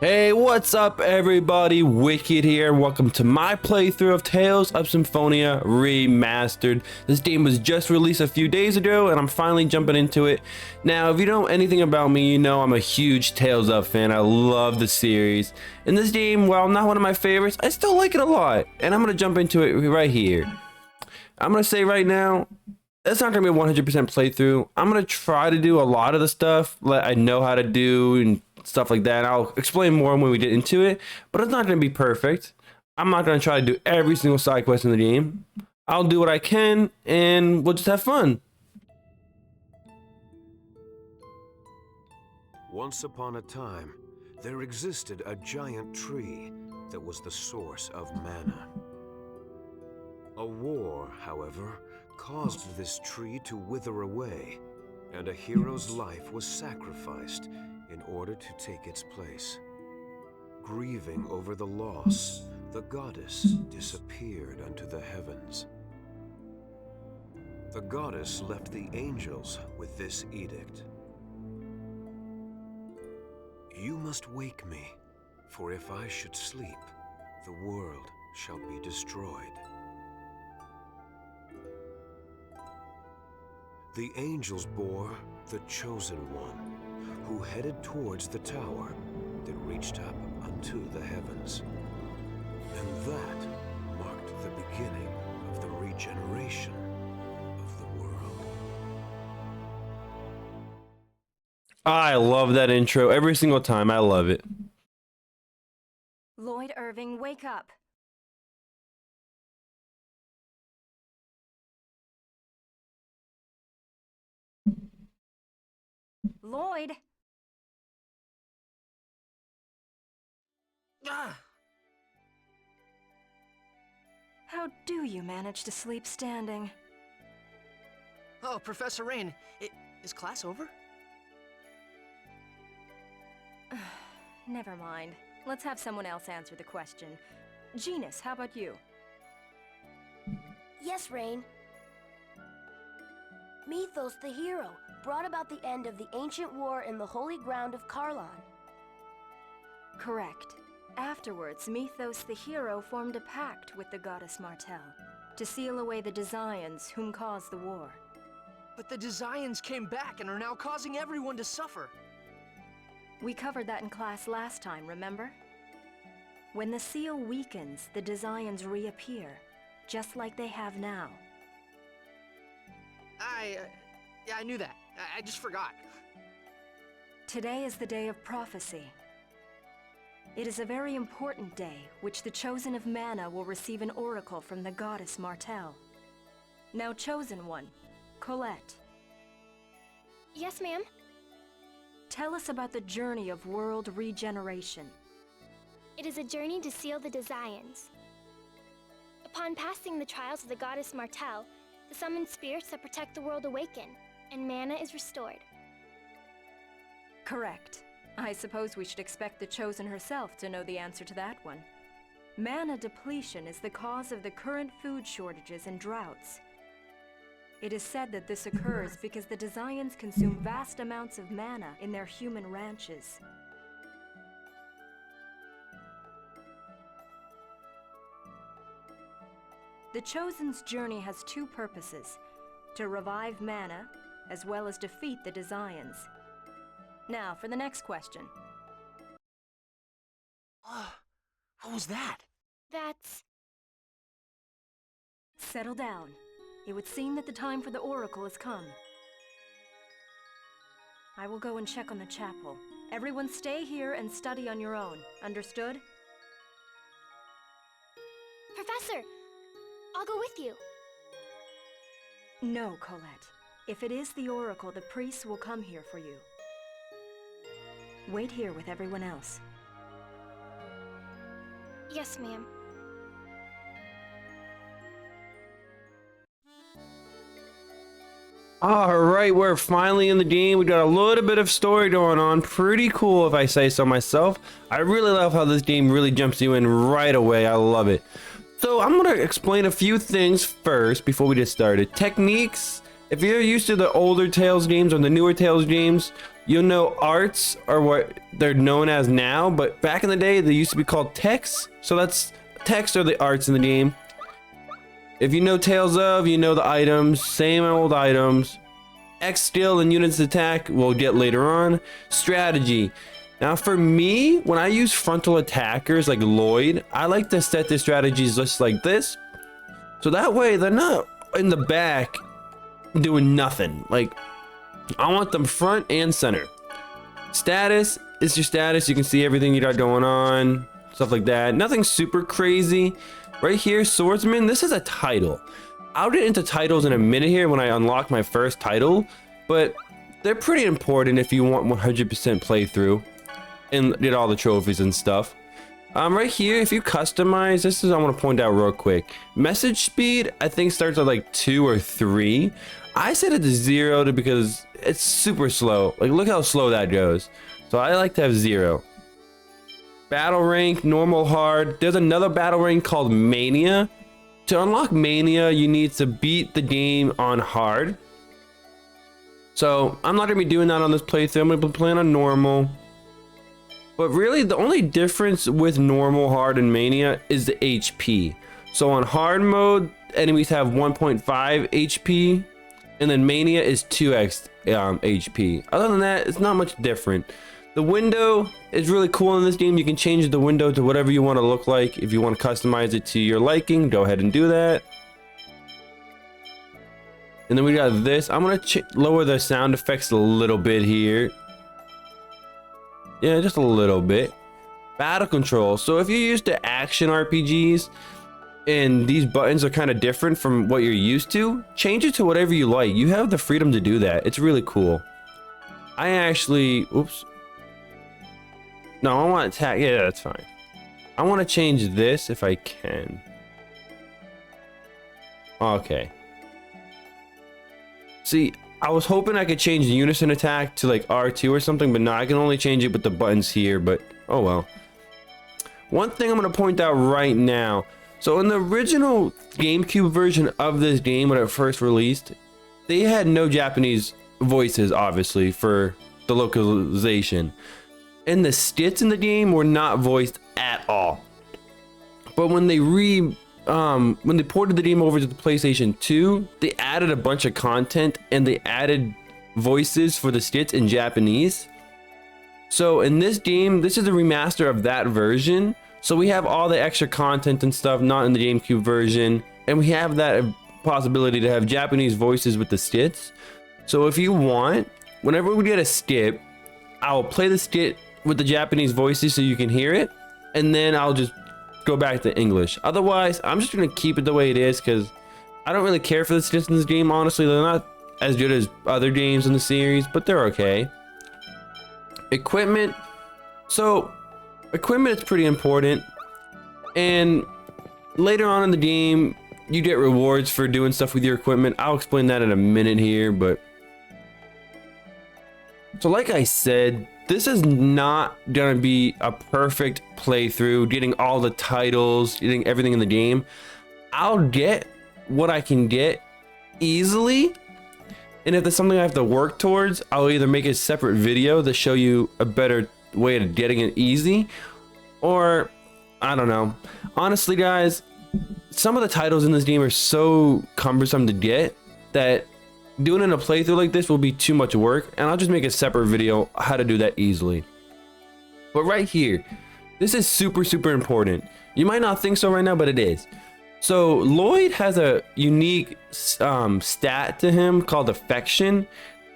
Hey, what's up everybody? Wicked here. Welcome to my playthrough of Tales of Symphonia Remastered. This game was just released a few days ago and I'm finally jumping into it. Now, if you know anything about me, you know I'm a huge Tales of fan. I love the series. And this game, while not one of my favorites, I still like it a lot. And I'm going to jump into it right here. I'm going to say right now, it's not going to be a 100% playthrough. I'm going to try to do a lot of the stuff that I know how to do and stuff like that. I'll explain more when we get into it, but it's not going to be perfect. I'm not going to try to do every single side quest in the game. I'll do what I can and we'll just have fun. Once upon a time, there existed a giant tree that was the source of mana. A war, however, caused this tree to wither away, and a hero's life was sacrificed in order to take its place. Grieving over the loss, the goddess disappeared unto the heavens. The goddess left the angels with this edict. You must wake me, for if I should sleep, the world shall be destroyed. The angels bore the chosen one, who headed towards the tower that reached up unto the heavens. And that marked the beginning of the regeneration of the world. I love that intro every single time. I love it. Lloyd Irving, wake up. Lloyd! Ah! How do you manage to sleep standing? Oh, Professor Rain, is class over? Never mind. Let's have someone else answer the question. Genus, how about you? Yes, Rain. Mythos, the hero, brought about the end of the ancient war in the holy ground of Karlon. Correct. Afterwards, Mythos, the hero, formed a pact with the goddess Martel to seal away the Desians whom caused the war. But the Desians came back and are now causing everyone to suffer. We covered that in class last time, remember? When the seal weakens, the Desians reappear, just like they have now. Yeah, I knew that. I just forgot. Today is the day of prophecy. It is a very important day, which the Chosen of Mana will receive an oracle from the goddess Martel. Now, Chosen One, Colette. Yes, ma'am? Tell us about the journey of world regeneration. It is a journey to seal the Desians. Upon passing the trials of the goddess Martel, the summoned spirits that protect the world awaken, and mana is restored. Correct. I suppose we should expect the Chosen herself to know the answer to that one. Mana depletion is the cause of the current food shortages and droughts. It is said that this occurs because the Desians consume vast amounts of mana in their human ranches. The Chosen's journey has two purposes: to revive mana, as well as defeat the Desians. Now, for the next question. What was that? That's... Settle down. It would seem that the time for the oracle has come. I will go and check on the chapel. Everyone stay here and study on your own. Understood? Professor! I'll go with you. No, Colette. If it is the oracle, the priests will come here for you. Wait here with everyone else. Yes, ma'am. Alright, we're finally in the game. We got a little bit of story going on. Pretty cool if I say so myself. I really love how this game really jumps you in right away. I love it. So I'm going to explain a few things first before we get started. Techniques. If you're used to the older Tales games or the newer Tales games, you'll know arts are what they're known as now, but back in the day they used to be called texts. So that's text are the arts in the game. If you know Tales of, you know the items, same old items. X skill and units attack we'll get later on. Strategy. Now for me, when I use frontal attackers like Lloyd, I like to set the strategies just like this. So that way they're not in the back doing nothing. Like, I want them front and center. Status is your status. You can see everything you got going on, stuff like that. Nothing super crazy. Right here, swordsman, this is a title. I'll get into titles in a minute here when I unlock my first title, but they're pretty important if you want 100% playthrough and get all the trophies and stuff. Right here, if you customize, this is I want to point out real quick. Message speed, I think starts at like 2 or 3. I set it to 0 because it's super slow. Like, look how slow that goes. So I like to have 0. Battle rank, normal, hard. There's another battle rank called Mania. To unlock Mania, you need to beat the game on hard. So I'm not gonna be doing that on this playthrough. I'm gonna be playing on normal. But really, the only difference with normal, hard, and Mania is the HP. So on hard mode, enemies have 1.5 HP, and then Mania is 2x HP. Other than that, it's not much different. The window is really cool in this game. You can change the window to whatever you want to look like. If you want to customize it to your liking, go ahead and do that. And then we got this. I'm going to lower the sound effects a little bit here. Yeah, just a little bit. Battle control. So if you're used to action RPGs and these buttons are kind of different from what you're used to, change it to whatever you like. You have the freedom to do that. It's really cool. I actually, oops. No, I want to attack. Yeah, that's fine. I want to change this if I can. Okay. See, I was hoping I could change the unison attack to like R2 or something, but no, I can only change it with the buttons here, but oh well. One thing I'm going to point out right now. So in the original GameCube version of this game when it first released, they had no Japanese voices, obviously, for the localization. And the skits in the game were not voiced at all. But when they ported the game over to the PlayStation 2, they added a bunch of content and they added voices for the skits in Japanese. So in this game, this is a remaster of that version. So we have all the extra content and stuff not in the GameCube version, and we have that possibility to have Japanese voices with the skits. So if you want, whenever we get a skit, I'll play the skit with the Japanese voices so you can hear it, and then I'll just go back to English. Otherwise, I'm just gonna keep it the way it is because I don't really care for the skits in this game. Honestly, they're not as good as other games in the series, but they're okay. Equipment. So equipment is pretty important, and later on in the game you get rewards for doing stuff with your equipment. I'll explain that in a minute here, but so like I said, this is not gonna be a perfect playthrough, getting all the titles, getting everything in the game. I'll get what I can get easily, and if there's something I have to work towards, I'll either make a separate video to show you a better way of getting it easy, or I don't know. Honestly, guys, some of the titles in this game are so cumbersome to get that doing in a playthrough like this will be too much work, and I'll just make a separate video how to do that easily. But right here, this is super important. You might not think so right now, but it is. So Lloyd has a unique stat to him called affection.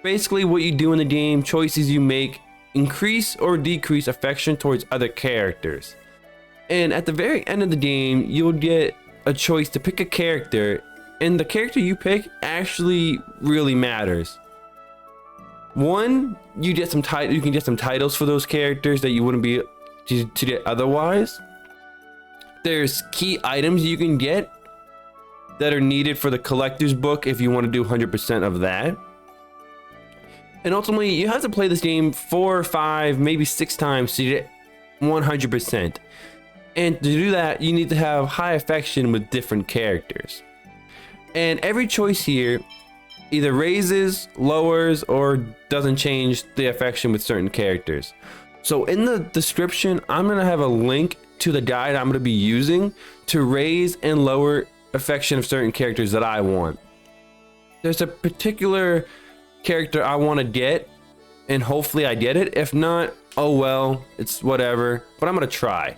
Basically what you do in the game, choices you make, increase or decrease affection towards other characters. And at the very end of the game, you'll get a choice to pick a character, and the character you pick actually really matters. One, you get some you can get some titles for those characters that you wouldn't be to get otherwise. There's key items you can get that are needed for the collector's book if you want to do 100% of that. And ultimately, you have to play this game 4 or 5, maybe 6 times to get 100%. And to do that, you need to have high affection with different characters. And every choice here either raises, lowers, or doesn't change the affection with certain characters. So in the description, I'm gonna have a link to the guide I'm gonna be using to raise and lower affection of certain characters that I want. There's a particular character I want to get, and hopefully I get it. If not, oh well, it's whatever, but I'm gonna try.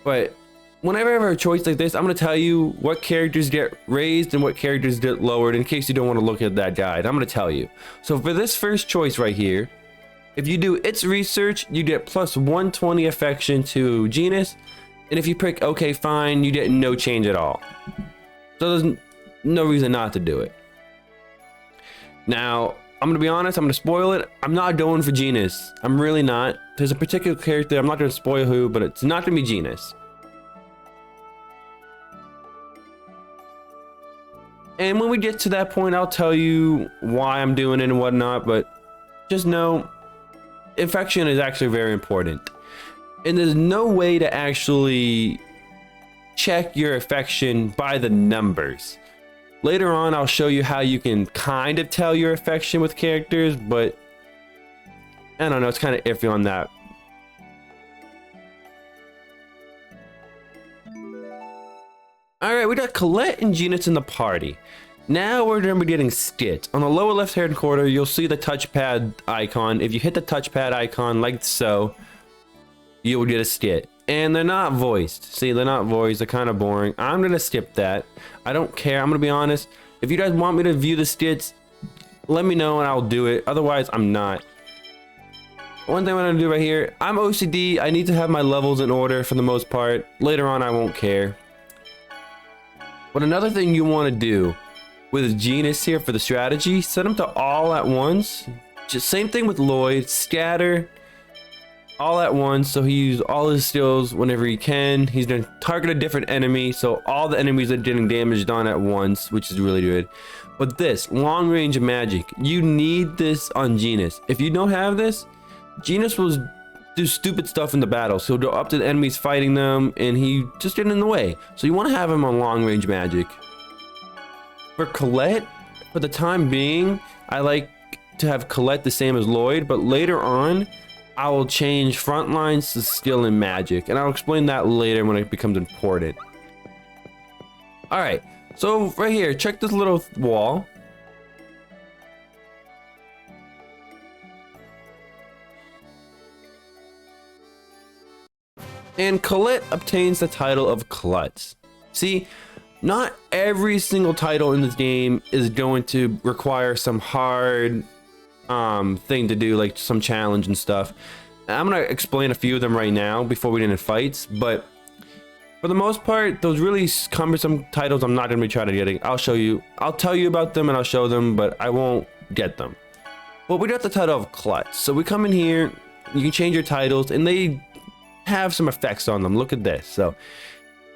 But whenever I have a choice like this, I'm gonna tell you what characters get raised and what characters get lowered in case you don't want to look at that guide. I'm gonna tell you. So for this first choice right here, if you do its research, you get plus 120 affection to genus, and if you pick okay fine, you get no change at all. So there's no reason not to do it. Now, I'm gonna be honest, I'm gonna spoil it. I'm not going for genus. I'm really not. There's a particular character, I'm not gonna spoil who, but it's not gonna be genus. And when we get to that point, I'll tell you why I'm doing it and whatnot, but just know, affection is actually very important. And there's no way to actually check your affection by the numbers. Later on, I'll show you how you can kind of tell your affection with characters, but I don't know, it's kind of iffy on that. Alright, we got Colette and Genus in the party. Now we're going to be getting skits. On the lower left hand corner, you'll see the touchpad icon. If you hit the touchpad icon like so, you will get a skit. And they're not voiced. See, they're not voiced. They're kind of boring. I'm going to skip that. I don't care. I'm going to be honest. If you guys want me to view the skits, let me know and I'll do it. Otherwise, I'm not. One thing I'm going to do right here. I'm OCD. I need to have my levels in order for the most part. Later on, I won't care. But another thing you want to do with Genus here for the strategy, set them to all at once. Just same thing with Lloyd. Scatter. All at once, so he uses all his skills whenever he can. He's gonna target a different enemy, so all the enemies are getting damaged on at once, which is really good. But this long range magic, you need this on Genus. If you don't have this, Genus will do stupid stuff in the battle. So he'll go up to the enemies fighting them, and he just get in the way. So you want to have him on long range magic. For Colette, for the time being, I like to have Colette the same as Lloyd, but later on, I will change front lines to skill and magic, and I'll explain that later when it becomes important. Alright, so right here, check this little wall. And Colette obtains the title of Klutz. See, not every single title in this game is going to require some hard thing to do, like some challenge and stuff. I'm gonna explain a few of them right now before we get into fights, but for the most part, those really cumbersome titles I'm not gonna be trying to get. I'll show you, I'll tell you about them and I'll show them, but I won't get them. Well, we got the title of Klutz, so we come in here, you can change your titles and they have some effects on them. Look at this. So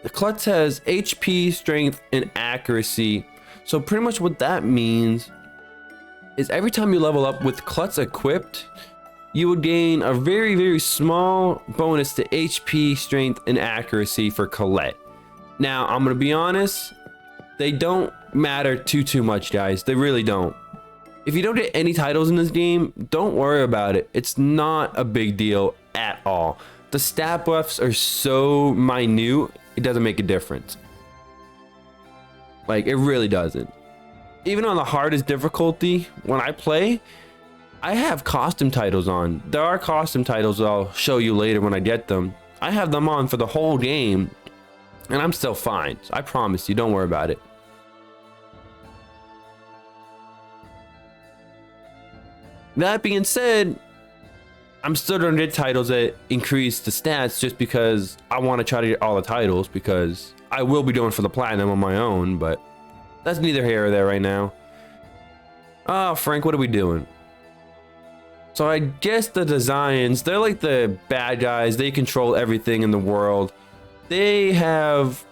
the Klutz has HP, strength, and accuracy. So pretty much what that means is every time you level up with Klutz equipped, you would gain a very, very small bonus to HP, strength, and accuracy for Colette. Now, I'm gonna be honest, they don't matter too much, guys. They really don't. If you don't get any titles in this game, don't worry about it. It's not a big deal at all. The stat buffs are so minute, it doesn't make a difference. Like, it really doesn't. Even on the hardest difficulty, when I play, I have costume titles on. There are costume titles that I'll show you later when I get them. I have them on for the whole game, and I'm still fine. I promise you, don't worry about it. That being said, I'm still gonna get titles that increase the stats just because I want to try to get all the titles, because I will be doing for the platinum on my own, but that's neither here or there right now. Oh, Frank, what are we doing? So I guess the Designs, they're like the bad guys. They control everything in the world. They have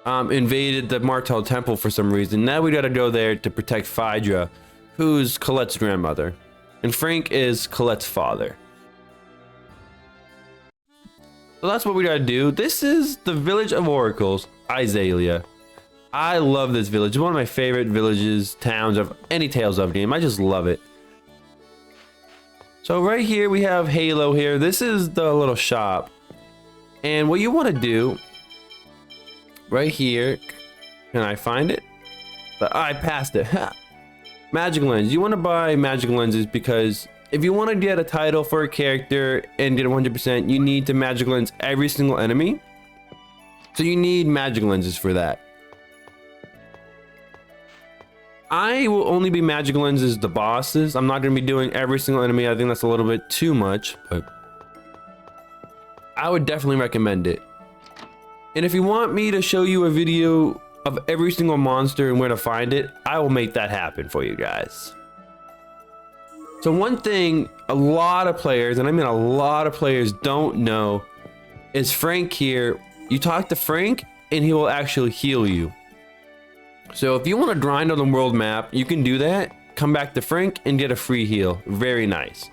invaded the Martel Temple for some reason. Now we gotta go there to protect Phaedra, who's Colette's grandmother. And Frank is Colette's father. So that's what we gotta do. This is the Village of Oracles, Izalia. I love this village. It's one of my favorite villages, towns of any Tales of game. I just love it. So right here we have Halo here. This is the little shop. And what you want to do right here, can I find it? But I passed it. Magic lens. You want to buy magic lenses because if you want to get a title for a character and get 100%, you need to magic lens every single enemy. So you need magic lenses for that. I will only be magic lenses the bosses. I'm not going to be doing every single enemy. I think that's a little bit too much, but I would definitely recommend it. And if you want me to show you a video of every single monster and where to find it, I will make that happen for you guys. So one thing a lot of players, and I mean a lot of players, don't know is Frank here. You talk to Frank and he will actually heal you. So if you want to grind on the world map, you can do that. Come back to Frank and get a free heal. Very nice.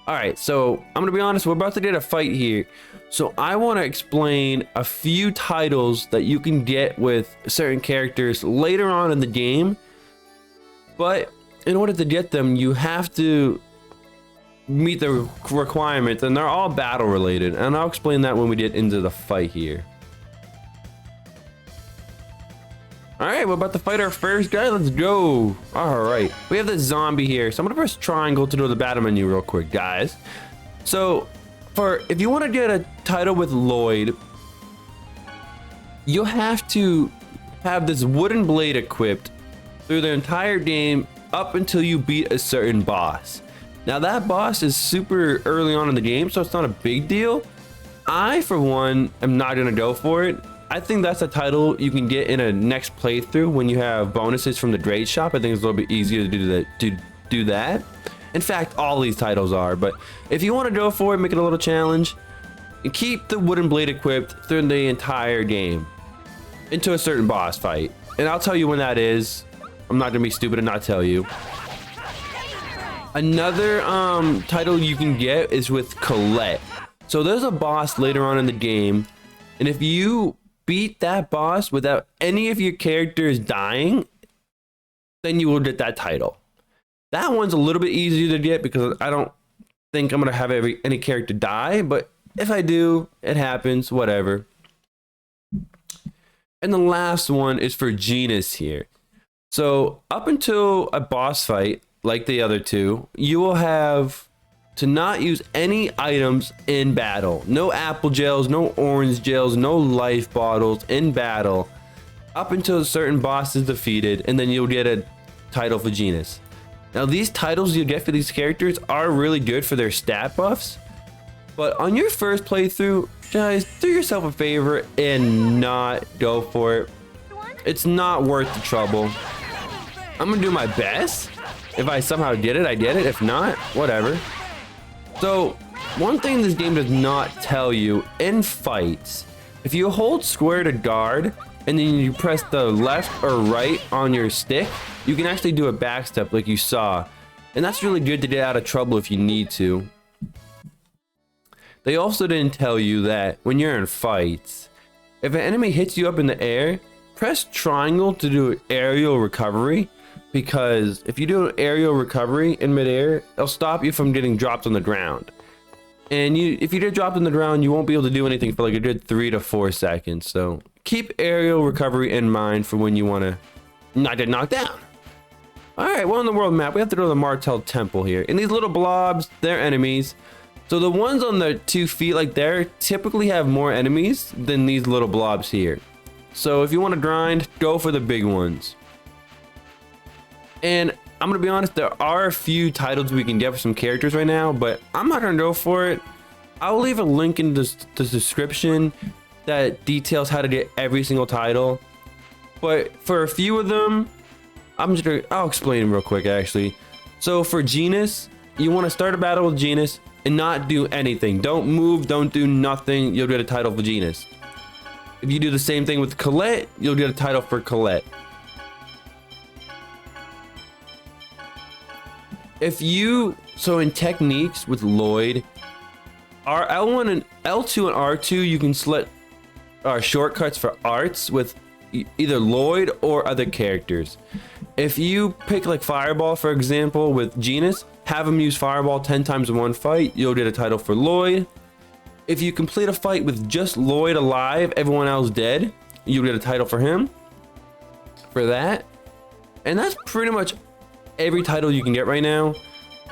Alright, so I'm going to be honest, we're about to get a fight here. So I want to explain a few titles that you can get with certain characters later on in the game. But in order to get them, you have to meet the requirements, and they're all battle related. And I'll explain that when we get into the fight here. Alright, we're about to fight our first guy. Let's go. Alright, we have this zombie here. So I'm gonna press triangle to do the battle menu real quick, guys. So if you want to get a title with Lloyd, you'll have to have this wooden blade equipped through the entire game up until you beat a certain boss. Now that boss is super early on in the game, so it's not a big deal. I, for one, am not gonna go for it. I think that's a title you can get in a next playthrough when you have bonuses from the grade shop. I think it's a little bit easier to do that. In fact, all these titles are, but if you want to go for it, make it a little challenge, and keep the wooden blade equipped through the entire game into a certain boss fight. And I'll tell you when that is. I'm not gonna be stupid and not tell you. Another title you can get is with Colette. So there's a boss later on in the game, and if you beat that boss without any of your characters dying, then you will get that title. That one's a little bit easier to get because I don't think I'm gonna have any character die, but if I do, it happens, whatever. And the last one is for Genus here. So up until a boss fight, like the other two, you will have to not use any items in battle. No apple gels, no orange gels, no life bottles in battle up until a certain boss is defeated, and then you'll get a title for Genus. Now these titles you get for these characters are really good for their stat buffs, but on your first playthrough, guys, do yourself a favor and not go for it. It's not worth the trouble. I'm gonna do my best. If I somehow get it, I get it. If not, whatever. So one thing this game does not tell you in fights, if you hold square to guard and then you press the left or right on your stick, you can actually do a backstep like you saw, and that's really good to get out of trouble if you need to. They also didn't tell you that when you're in fights, if an enemy hits you up in the air, press triangle to do aerial recovery, because if you do an aerial recovery in midair, it'll stop you from getting dropped on the ground. And if you get dropped on the ground, you won't be able to do anything for like a good 3 to 4 seconds. So keep aerial recovery in mind for when you want to not get knocked down. Alright, well on the world map, we have to go to the Martel Temple here. And these little blobs, they're enemies. So the ones on the 2 feet like there typically have more enemies than these little blobs here. So if you want to grind, go for the big ones. And I'm gonna be honest, there are a few titles we can get for some characters right now, but I'm not gonna go for it. I'll leave a link in the description that details how to get every single title. But for a few of them, I'll explain them real quick actually. So for Genus, you want to start a battle with Genus and not do anything. Don't move, don't do nothing, you'll get a title for Genus. If you do the same thing with Colette, you'll get a title for Colette. So in techniques with Lloyd, L1 and L2 and R2, you can select shortcuts for arts with either Lloyd or other characters. If you pick like Fireball, for example, with Genus, have him use Fireball 10 times in one fight, you'll get a title for Lloyd. If you complete a fight with just Lloyd alive, everyone else dead, you'll get a title for him for that. And that's pretty much every title you can get right now.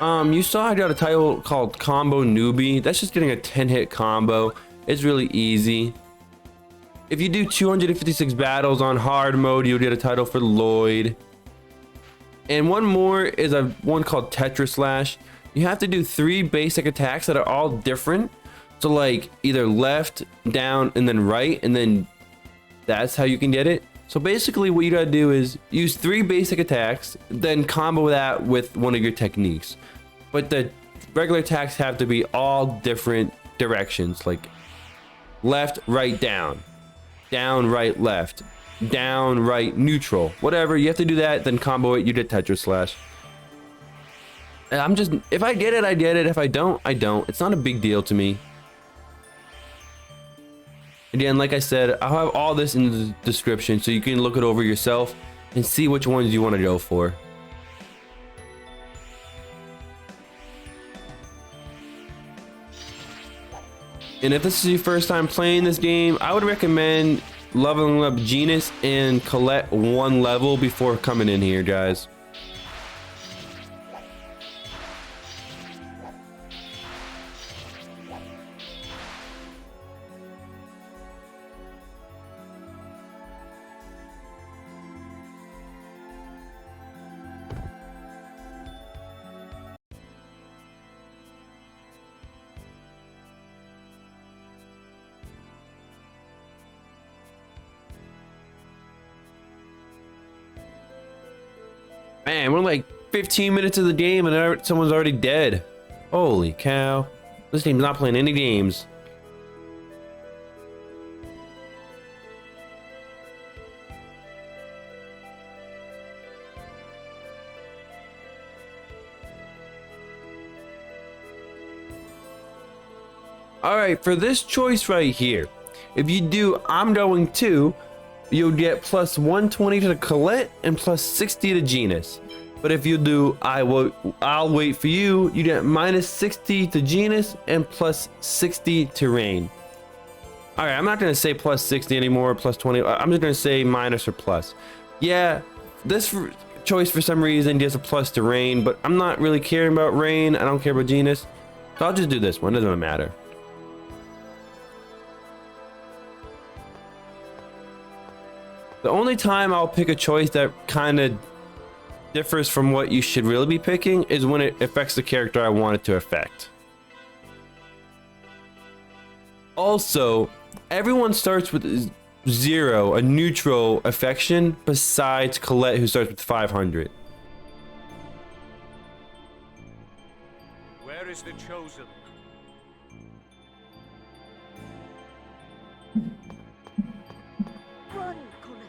You saw I got a title called Combo Newbie. That's just getting a 10-hit combo. It's really easy. If you do 256 battles on hard mode, you'll get a title for Lloyd. And one more is one called Tetra Slash. You have to do 3 basic attacks that are all different. So like either left, down, and then right, and then that's how you can get it. So basically what you gotta do is use 3 basic attacks, then combo that with one of your techniques. But the regular attacks have to be all different directions, like left, right, down, down, right, left, down, right, neutral, whatever. You have to do that, then combo it, you get Tetra Slash. And if I get it, I get it. If I don't, I don't. It's not a big deal to me. Again, like I said, I'll have all this in the description so you can look it over yourself and see which ones you want to go for. And if this is your first time playing this game, I would recommend leveling up Genus and Colette 1 level before coming in here, guys. Man, we're like 15 minutes of the game and someone's already dead. Holy cow. This team's not playing any games. Alright, for this choice right here, if you do I'm going to, you'll get plus 120 to the Colette and plus 60 to Genus. But if you do I'll wait for you, you get minus 60 to Genus and plus 60 to Rain. All right, I'm not gonna say plus 60 anymore, plus 20. I'm just gonna say minus or plus. Yeah, this choice for some reason gives a plus to Rain, but I'm not really caring about Rain. I don't care about Genus, so I'll just do this one. It doesn't matter. The only time I'll pick a choice that kind of differs from what you should really be picking is when it affects the character I want it to affect. Also, everyone starts with 0, a neutral affection, besides Colette, who starts with 500. Where is the chosen? Run, Colette.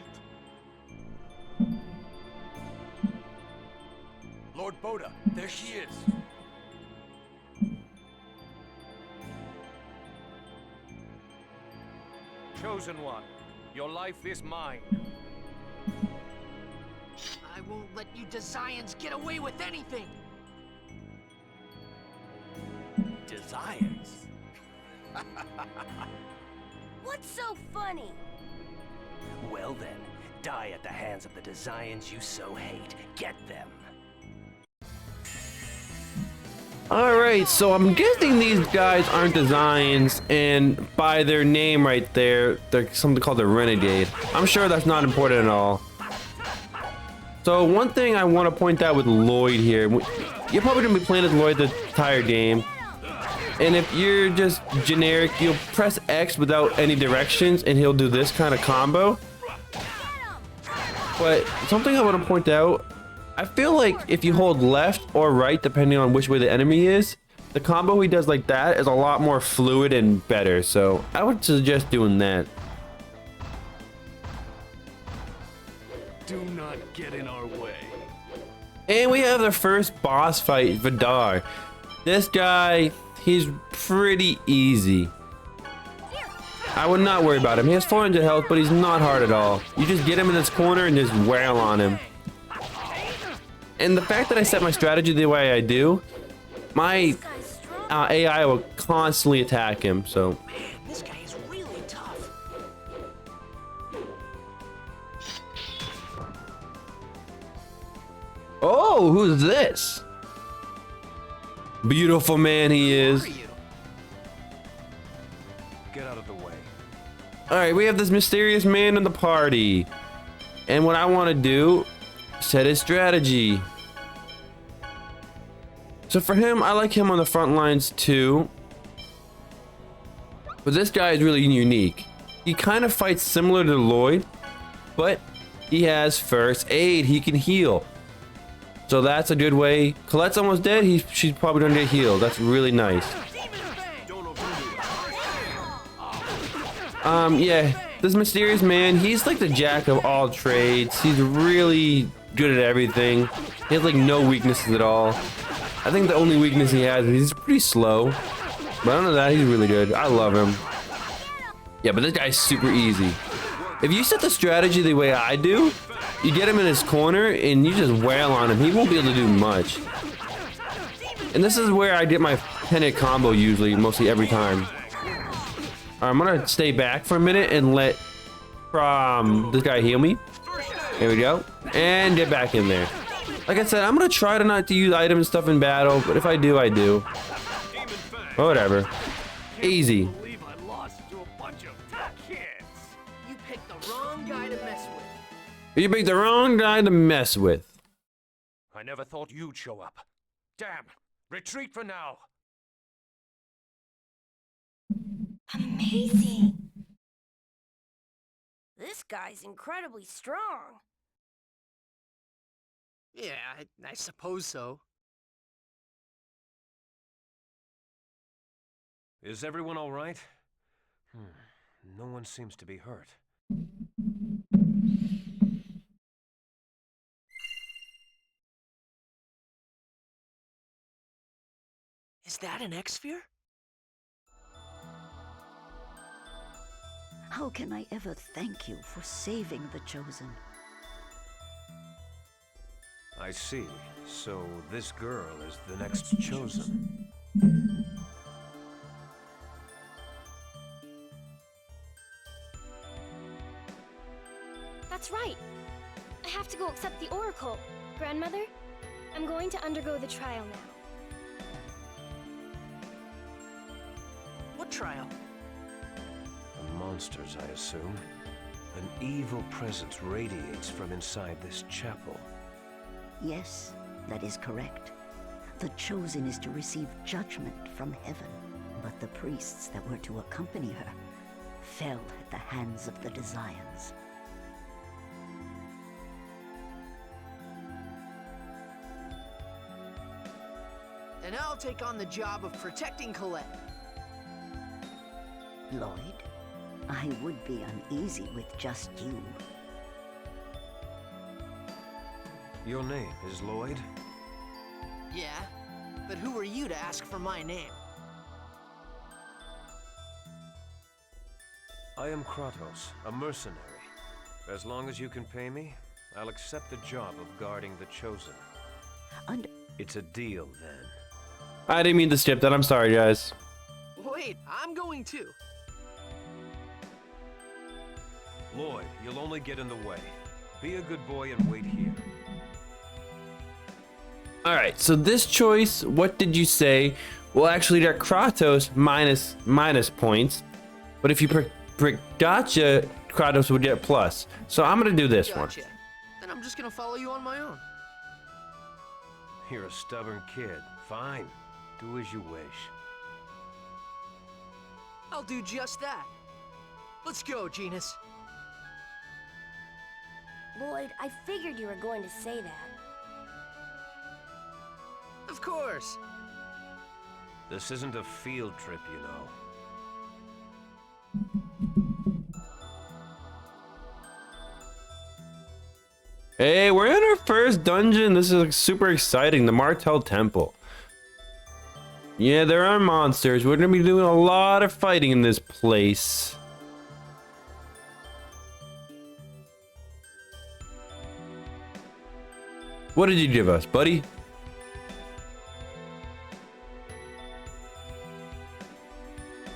Lord Boda, there she is. Chosen one, your life is mine. I won't let you Desians get away with anything! Desires? What's so funny? Well then, die at the hands of the Desians you so hate. Get them. Alright, so I'm guessing these guys aren't designs, and by their name right there, they're something called a renegade. I'm sure that's not important at all. So one thing I want to point out with Lloyd here, you're probably going to be playing as Lloyd the entire game. And if you're just generic, you'll press X without any directions and he'll do this kind of combo. But something I want to point out, I feel like if you hold left or right, depending on which way the enemy is, the combo he does like that is a lot more fluid and better. So I would suggest doing that. Do not get in our way. And we have the first boss fight, Vidar. This guy, he's pretty easy. I would not worry about him. He has 400 health, but he's not hard at all. You just get him in this corner and just wail on him. And the fact that I set my strategy the way I do, my AI will constantly attack him, so. Man, this guy is really tough. Oh, who's this? Beautiful man he is. Get out of the way. All right, we have this mysterious man in the party. And what I want to do, set his strategy. So for him, I like him on the front lines too. But this guy is really unique. He kind of fights similar to Lloyd, but he has first aid. He can heal. So that's a good way. Colette's almost dead. She's probably gonna get healed. That's really nice. Yeah, this mysterious man, he's like the jack of all trades. He's really good at everything. He has like no weaknesses at all. I think the only weakness he has is he's pretty slow. But other than that, he's really good. I love him. Yeah, but this guy's super easy. If you set the strategy the way I do, you get him in his corner and you just wail on him. He won't be able to do much. And this is where I get my pennant combo usually, mostly every time. Alright, I'm gonna stay back for a minute and let this guy heal me. There we go. And get back in there. Like I said, I'm gonna try to not to use items and stuff in battle, but if I do, I do. Whatever. Easy. Believe I lost to a bunch of kids. You picked the wrong guy to mess with. You picked the wrong guy to mess with. I never thought you'd show up. Damn. Retreat for now. Amazing. This guy's incredibly strong. Yeah, I suppose so. Is everyone all right? No one seems to be hurt. Is that an X-Sphere? How can I ever thank you for saving the Chosen? I see. So this girl is the next chosen. That's right. I have to go accept the Oracle. Grandmother, I'm going to undergo the trial now. What trial? The monsters, I assume. An evil presence radiates from inside this chapel. Yes, that is correct. The Chosen is to receive judgment from heaven, but the priests that were to accompany her fell at the hands of the Desians. And I'll take on the job of protecting Colette. Lloyd, I would be uneasy with just you. Your name is Lloyd? Yeah, but who are you to ask for my name? I am Kratos, a mercenary. As long as you can pay me, I'll accept the job of guarding the Chosen. It's a deal, then. I didn't mean to skip that. I'm sorry, guys. Wait, I'm going too. Lloyd, you'll only get in the way. Be a good boy and wait here. All right, so this choice, what did you say? Well, actually, that Kratos minus points, but if you prick gotcha, Kratos would get plus. So I'm gonna do this one. Gotcha. Then I'm just gonna follow you on my own. You're a stubborn kid. Fine. Do as you wish. I'll do just that. Let's go, Genus. Lloyd, I figured you were going to say that. Of course. This isn't a field trip, you know. Hey, we're in our first dungeon. This is like super exciting. The Martel Temple. Yeah, there are monsters. We're gonna be doing a lot of fighting in this place. What did you give us, buddy?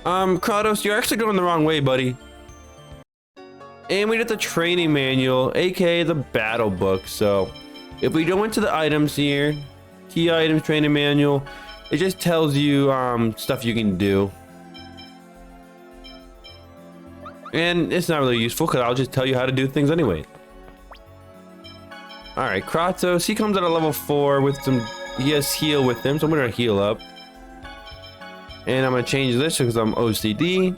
Kratos, you're actually going the wrong way, buddy. And we get the training manual, aka the battle book. So if we go into the items here, key items, training manual, it just tells you stuff you can do. And it's not really useful because I'll just tell you how to do things anyway. Alright, Kratos, he comes at a level 4 with some, he has heal with him, so I'm gonna heal up. And I'm gonna change this because I'm OCD.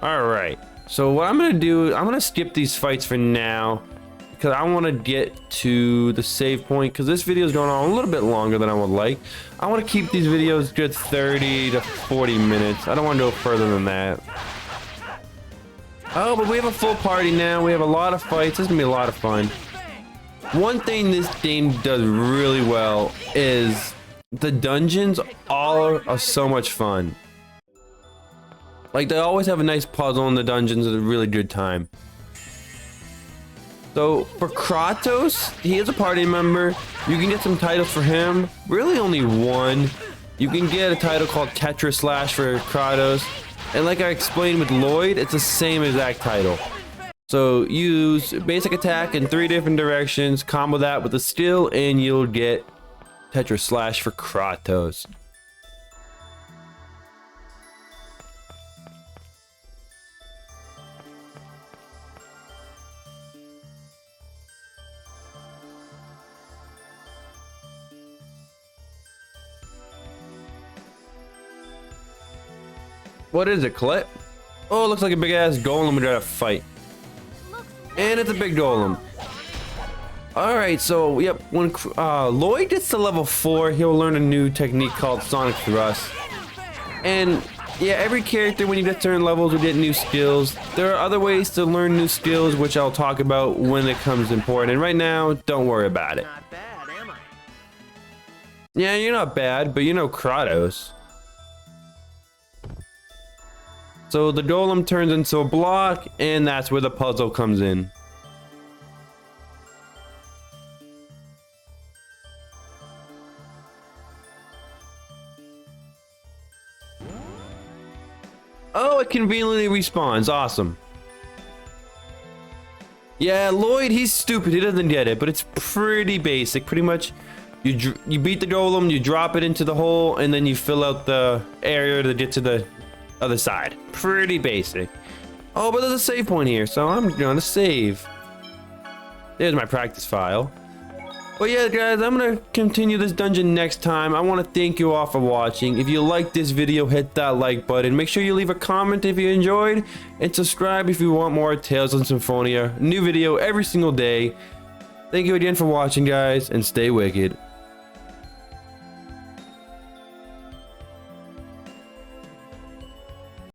Alright, so what I'm gonna do, I'm gonna skip these fights for now because I want to get to the save point because this video is going on a little bit longer than I would like. I want to keep these videos good 30 to 40 minutes. I don't want to go further than that. Oh, but we have a full party now. We have a lot of fights. This is gonna be a lot of fun. One thing this game does really well is the dungeons all are so much fun. Like, they always have a nice puzzle in the dungeons at a really good time. So for Kratos, he is a party member. You can get some titles for him. Really only one. You can get a title called Tetris Slash for Kratos. And like I explained with Lloyd, it's the same exact title. So use basic attack in 3 different directions, combo that with a skill, and you'll get Tetris Slash for Kratos. What is it, Colette? Oh, it looks like a big ass golem we gotta fight. And it's a big golem. Alright, so yep, when Lloyd gets to level 4, he'll learn a new technique called Sonic Thrust. And yeah, every character when you get certain levels will get new skills. There are other ways to learn new skills, which I'll talk about when it comes important. And right now, don't worry about it. Not bad, am I? Yeah, you're not bad, but you know Kratos. So the golem turns into a block, and that's where the puzzle comes in. Oh, it conveniently respawns. Awesome. Yeah, Lloyd, he's stupid. He doesn't get it, but it's pretty basic. Pretty much, you beat the golem, you drop it into the hole, and then you fill out the area to get to the other side. Pretty basic. Oh, but there's a save point here, so I'm gonna save. There's my practice file. But yeah, guys, I'm gonna continue this dungeon next time. I want to thank you all for watching. If you liked this video, hit that like button. Make sure you leave a comment if you enjoyed, and subscribe if you want more Tales of Symphonia. New video every single day. Thank you again for watching, guys, and stay wicked.